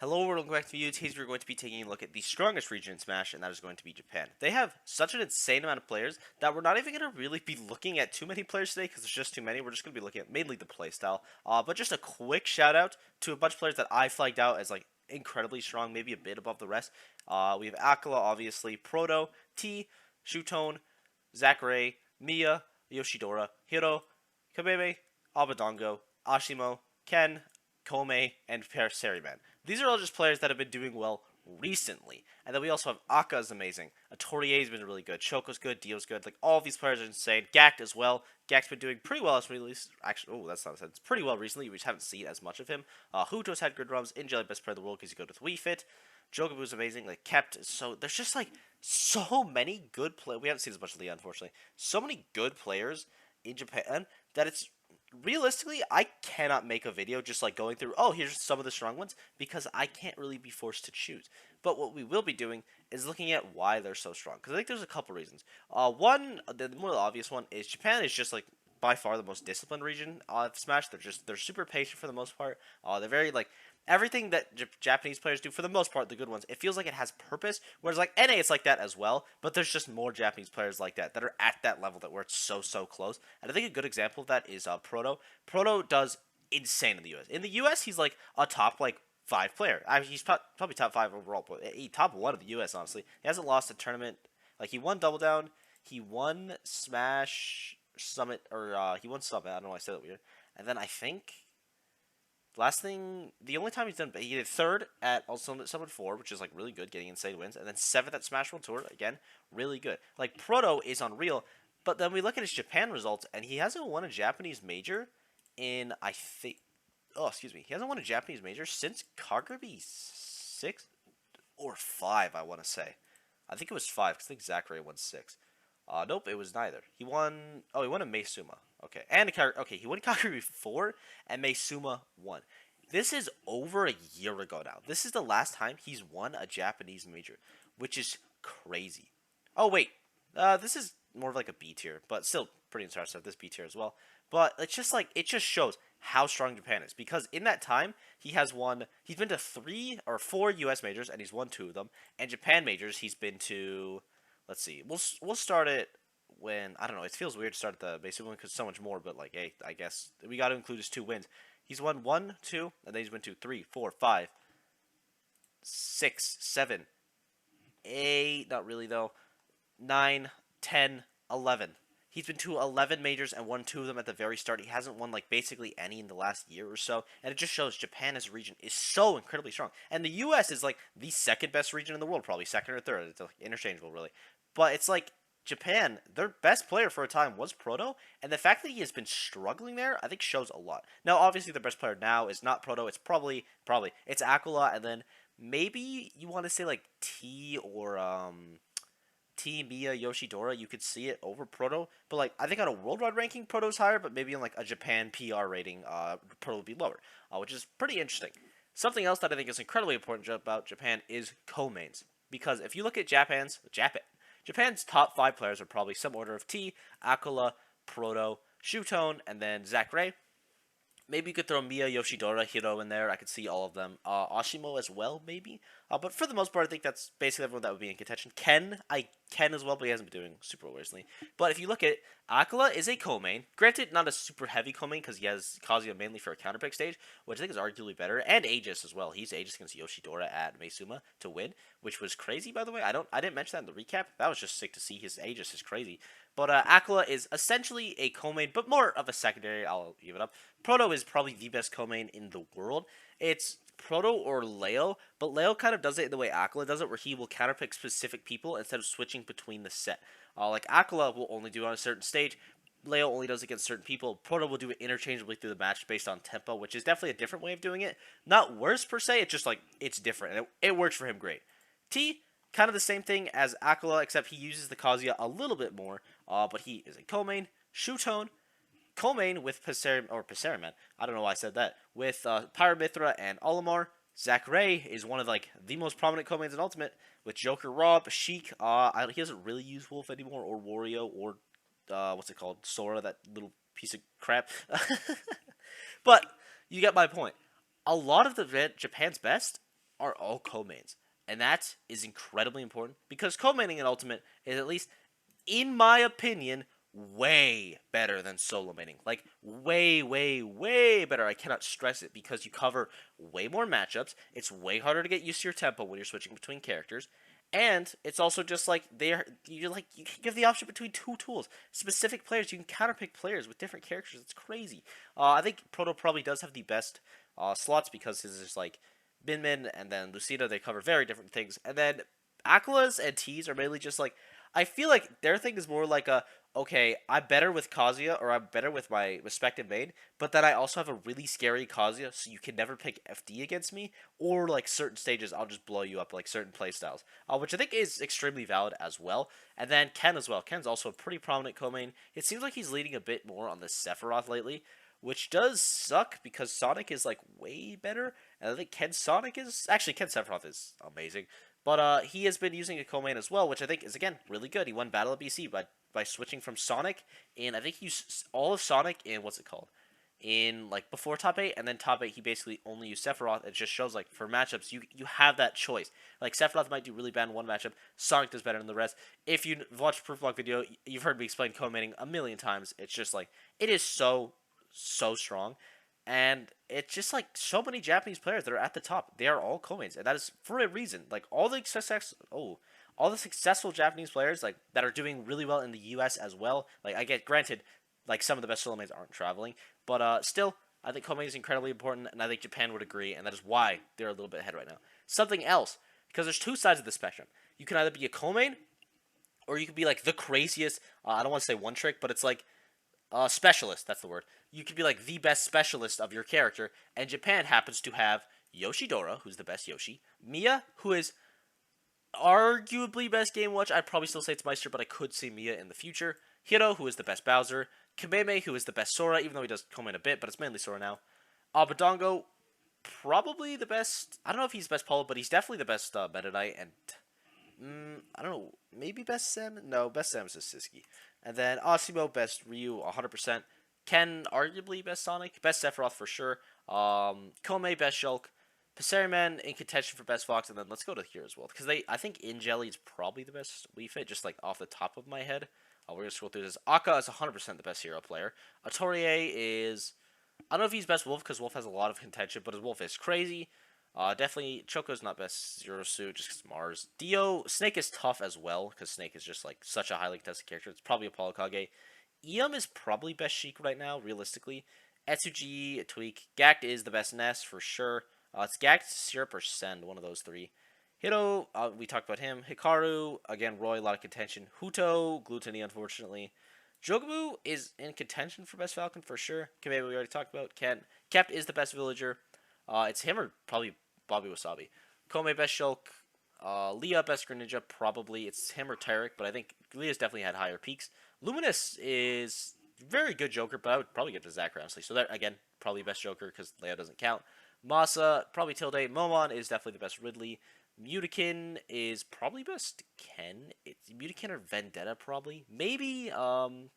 Hello, welcome back to the video. Today we're going to be taking a look at the strongest region in Smash, and that is going to be Japan. They have such an insane amount of players that we're not even going to really be looking at too many players today because there's just too many. We're just going to be looking at mainly the playstyle. But just a quick shout out to a bunch of players that I flagged out as like incredibly strong, maybe a bit above the rest. We have Akala, obviously, Proto, T, Shutone, Zachary, Mia, Yoshidora, Hiro, Kabebe, Abadongo, Ashimo, Ken, Kome, and Perseriman. These are all just players that have been doing well recently. And then we also have Akka is amazing. Torie's been really good. Choco's good. Dio's good. Like, all of these players are insane. Gact as well. Gact's been doing pretty well as released. Actually, oh, that's not said. It's pretty well recently. We just haven't seen as much of him. Huto's had good runs. Injelly, best player in the world because he good with Wii Fit. Jogabu's amazing. Like, kept. So, there's just, like, so many good players. We haven't seen as much of Leah, unfortunately. So many good players in Japan that it's realistically, I cannot make a video just like going through, oh, here's some of the strong ones, because I can't really be forced to choose. But what we will be doing is looking at why they're so strong, because I think there's a couple reasons. One, the more obvious one is Japan is just like by far the most disciplined region of Smash. They're super patient for the most part. They're very like everything that Japanese players do for the most part, the good ones, it feels like it has purpose. Whereas like NA, it's like that as well, but there's just more Japanese players like that are at that level that where it's so close. And I think a good example of that is Proto. Proto does insane in the U.S. In the U.S., he's like a top like 5 player. He's probably top 5 overall, but he top 1 of the U.S. Honestly, he hasn't lost a tournament. Like he won Double Down, he won Smash Summit, or he won Summit. I don't know why I said that weird. And then I think last thing, the only time he's done, he did 3rd at Ultimate Summit 4, which is like really good, getting insane wins, and then 7th at Smash World Tour, again, really good. Like Proto is unreal, but then we look at his Japan results, and he hasn't won a Japanese major in I think, oh excuse me, he hasn't won a Japanese major since Kagurabi 6 or 5, I want to say. I think it was 5 because I think Zachary won 6. Nope, it was neither. He won. Oh, he won a Meisuma. Okay, and okay, he won Kakuri 4 and Meisuma 1. This is over a year ago now. This is the last time he's won a Japanese major, which is crazy. Oh wait, this is more of like a B tier, but still pretty impressive. This B tier as well. But it's just like it just shows how strong Japan is because in that time he has won. He's been to 3 or 4 U.S. majors and he's won 2 of them. And Japan majors he's been to. Let's see. We'll start it when I don't know. It feels weird to start at the basic one because so much more. But like, hey, I guess we got to include his 2 wins. He's won 1, 2, and then he's won 2, 3, 4, 5, 6, 7, 8. Not really though. 9, 10, 11. He's been to 11 majors and won 2 of them at the very start. He hasn't won like basically any in the last year or so, and it just shows Japan as a region is so incredibly strong. And the U.S. is like the second best region in the world, probably second or third. It's like interchangeable, really. But it's like Japan, their best player for a time was Proto, and the fact that he has been struggling there, I think shows a lot. Now, obviously, the best player now is not Proto. It's probably it's Aquila, and then maybe you want to say like T or T, Mia, Yoshidora, you could see it over Proto. But like I think on a worldwide ranking, Proto's higher, but maybe in like a Japan PR rating, Proto would be lower, which is pretty interesting. Something else that I think is incredibly important about Japan is co-mains. Because if you look at Japan's top 5 players are probably some order of T, Aquila, Proto, Shutone, and then Zachary. Maybe you could throw Mia, Yoshidora, Hiro in there. I could see all of them. Ashimo as well, maybe. But for the most part, I think that's basically everyone that would be in contention. Ken as well, but he hasn't been doing super well recently. But if you look at it, Aquila is a co-main. Granted, not a super heavy co-main because he has Kazuya mainly for a counterpick stage, which I think is arguably better. And Aegis as well. He's Aegis against Yoshidora at Meisuma to win, which was crazy, by the way. I didn't mention that in the recap. That was just sick to see. His Aegis is crazy. But Aquila is essentially a co-main, but more of a secondary. I'll give it up. Proto is probably the best co-main in the world. It's Proto or Leo, but Leo kind of does it in the way Aquila does it, where he will counterpick specific people instead of switching between the set. Like Aquila will only do it on a certain stage. Leo only does it against certain people. Proto will do it interchangeably through the match based on tempo, which is definitely a different way of doing it. Not worse per se, it's just like, it's different, and it works for him great. T, kind of the same thing as Aquila, except he uses the Kazuya a little bit more, but he is a co-main. Shutone, co-main with Passeriman. I don't know why I said that. With Pyramithra and Olimar. Zachary is one of like the most prominent co-mains in Ultimate with Joker, Rob, Sheik. He doesn't really use Wolf anymore, or Wario, or what's it called, Sora, that little piece of crap. But you get my point. A lot of Japan's best are all co-mains. And that is incredibly important because co-maining in Ultimate is, at least in my opinion, way better than solo maining. Like, way, way, way better. I cannot stress it because you cover way more matchups. It's way harder to get used to your tempo when you're switching between characters. And it's also just like you can give the option between two tools. Specific players, you can counterpick players with different characters. It's crazy. I think Proto probably does have the best slots because his is like Min Min and then Lucina. They cover very different things. And then Aqua's and T's are mainly just like, I feel like their thing is more like a, okay, I'm better with Kazuya or I'm better with my respective main, but then I also have a really scary Kazuya, so you can never pick FD against me, or like certain stages I'll just blow you up, like certain playstyles, which I think is extremely valid as well. And then Ken as well. Ken's also a pretty prominent co-main. It seems like he's leading a bit more on the Sephiroth lately, which does suck because Sonic is like way better, and I think Ken Sephiroth is amazing. But he has been using a co-main as well, which I think is, again, really good. He won Battle of BC by switching from Sonic, and I think he used all of Sonic in, what's it called? In, like, before top 8, and then top 8 he basically only used Sephiroth. It just shows, like, for matchups, you have that choice. Like, Sephiroth might do really bad in one matchup, Sonic does better than the rest. If you watch Proof Log video, you've heard me explain co-maining a million times. It's just, like, it is so, so strong. And it's just like so many Japanese players that are at the top. They are all co-mains, and that is for a reason. Like all the successful Japanese players like that are doing really well in the U.S. as well. Like I get granted, like some of the best solo mains aren't traveling, but still, I think co-main is incredibly important, and I think Japan would agree, and that is why they're a little bit ahead right now. Something else, because there's two sides of the spectrum. You can either be a co-main, or you can be like the craziest. I don't want to say one trick, but it's like specialist, that's the word. You could be like the best specialist of your character, and Japan happens to have Yoshidora, who's the best Yoshi, Mia, who is arguably best Game Watch. I'd probably still say it's Meister, but I could see Mia in the future. Hiro, who is the best Bowser, Kameme, who is the best Sora, even though he does come in a bit, but it's mainly Sora now. Abadongo, probably the best. I don't know if he's best Polo, but he's definitely the best Meta Knight, and I don't know, maybe best Sam? No, best Sam is Siski. And then Asimo, best Ryu, 100%. Ken, arguably best Sonic. Best Sephiroth for sure. Kome, best Shulk. Passeriman in contention for best Fox. And then let's go to here as well. Because I think In Jelly is probably the best Wii Fit, just like off the top of my head. We're going to scroll through this. Akka is 100% the best hero player. Atorie is, I don't know if he's best Wolf, because Wolf has a lot of contention, but his Wolf is crazy. Definitely, Choco's not best Zero Suit, just because Mars. Dio, Snake is tough as well, because Snake is just, like, such a highly contested character. It's probably Apollo Kage. Iam is probably best Sheik right now, realistically. Etsuji, Tweak. Gact is the best Ness, for sure. It's Gact, Syrup, or Send, one of those three. Hito, we talked about him. Hikaru, again, Roy, a lot of contention. Huto, Gluttony, unfortunately. Jogabu is in contention for best Falcon, for sure. Kamebe, we already talked about. Kept is the best Villager. It's him or probably Bobby Wasabi. Kome, best Shulk. Leah, best Greninja, probably. It's him or Tarek, but I think Leah's definitely had higher peaks. Luminous is very good Joker, but I would probably give it to Zach, honestly. So that, again, probably best Joker because Leia doesn't count. Masa, probably Tilde. Momon is definitely the best Ridley. Mutakin is probably best Ken. It's Mutakin or Vendetta, probably. Maybe, oh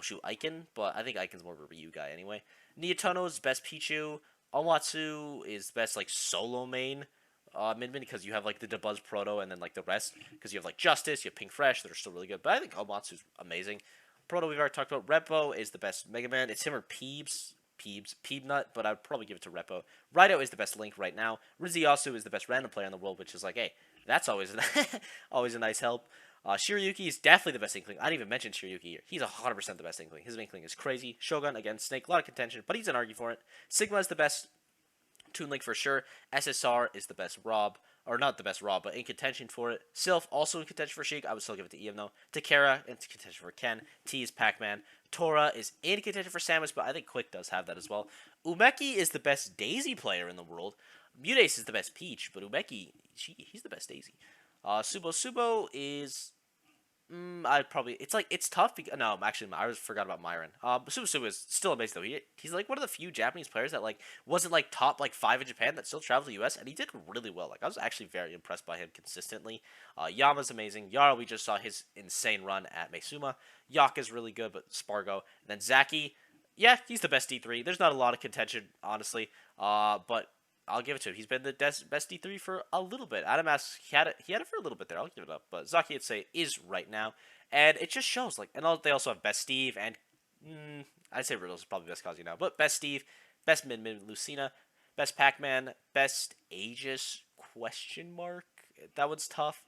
shoot, Aiken, but I think Aiken's more of a Ryu guy anyway. Niatono is best Pichu. Onwatsu is best, like, solo main. Min because you have like the Debuzz Proto and then like the rest because you have like Justice, you have Pink Fresh that are still really good. But I think Omatsu's amazing. Proto we've already talked about. Repo is the best Mega Man. It's him or Peebnut, but I'd probably give it to Repo. Raito is the best Link right now. Riziasu is the best random player in the world, which is like, hey, that's always always a nice help. Shiryuki is definitely the best Inkling. I didn't even mention Shiryuki here. He's 100% the best Inkling. His Inkling is crazy. Shogun, again, Snake, a lot of contention, but he's an argue for it. Sigma is the best Toon Link for sure. SSR is the best Rob. Or not the best Rob, but in contention for it. Sylph, also in contention for Sheik. I would still give it to Ian, though. Takara, in contention for Ken. T is Pac-Man. Tora is in contention for Samus, but I think Quick does have that as well. Umeki is the best Daisy player in the world. Mutace is the best Peach, but Umeki, he's the best Daisy. Subo is... I'd probably... It's tough because... No, actually, I forgot about Myron. Subu is still amazing, though. He's, like, one of the few Japanese players that, like, wasn't, like, top, like, 5 in Japan that still traveled to the US, and he did really well. Like, I was actually very impressed by him consistently. Yama's amazing. Yara, we just saw his insane run at Meisuma. Yaka's really good, but Spargo. And then Zaki, yeah, he's the best D3. There's not a lot of contention, honestly. But I'll give it to him. He's been the best D3 for a little bit. Adam asks, he had it for a little bit there. I'll give it up. But Zaki, I'd say, is right now. And it just shows, like, and they also have best Steve, and I'd say Riddle's probably best Kazi now. But best Steve, best Min Lucina, best Pac-Man, best Aegis, question mark? That one's tough.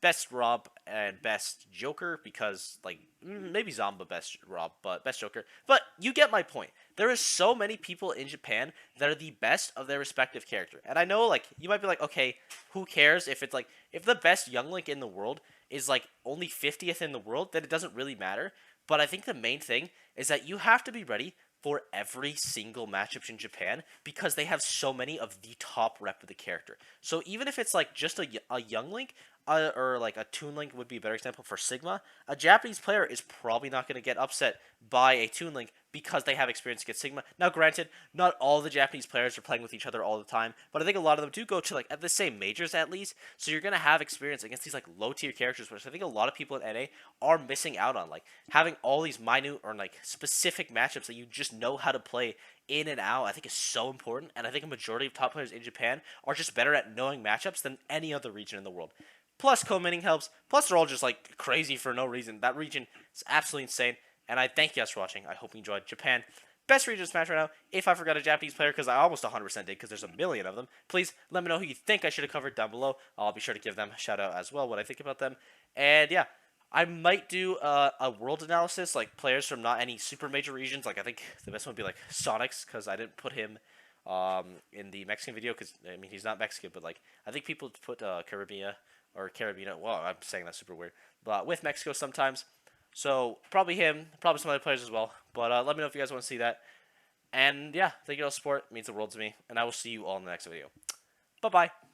Best Rob and best Joker because like maybe Zamba best Rob but best Joker, but you get my point. There is so many people in Japan that are the best of their respective character, and I know like you might be like, okay, who cares if it's like if the best Young Link in the world is like only 50th in the world, then it doesn't really matter. But I think the main thing is that you have to be ready for every single matchup in Japan because they have so many of the top rep of the character. So even if it's like just a Young Link, or like a Toon Link would be a better example for Sigma, a Japanese player is probably not going to get upset by a Toon Link because they have experience against Sigma. Now, granted, not all the Japanese players are playing with each other all the time, but I think a lot of them do go to like at the same majors at least, so you're going to have experience against these like low tier characters, which I think a lot of people in NA are missing out on, like having all these minute or like specific matchups that you just know how to play in and out. I think is so important, and I think a majority of top players in Japan are just better at knowing matchups than any other region in the world. Plus, co-minning helps. Plus, they're all just like crazy for no reason. That region is absolutely insane. And I thank you guys for watching. I hope you enjoyed Japan. Best region Smash right now. If I forgot a Japanese player, because I almost 100% did, because there's a million of them, please let me know who you think I should have covered down below. I'll be sure to give them a shout out as well, what I think about them. And yeah, I might do a world analysis, like players from not any super major regions. Like I think the best one would be like Sonics, because I didn't put him in the Mexican video, because I mean he's not Mexican, but like I think people put Caribbean or Carabiner. Well, I'm saying that's super weird, but with Mexico sometimes. So probably him, probably some other players as well. But let me know if you guys want to see that. And yeah, thank you all for support. It means the world to me. And I will see you all in the next video. Bye bye.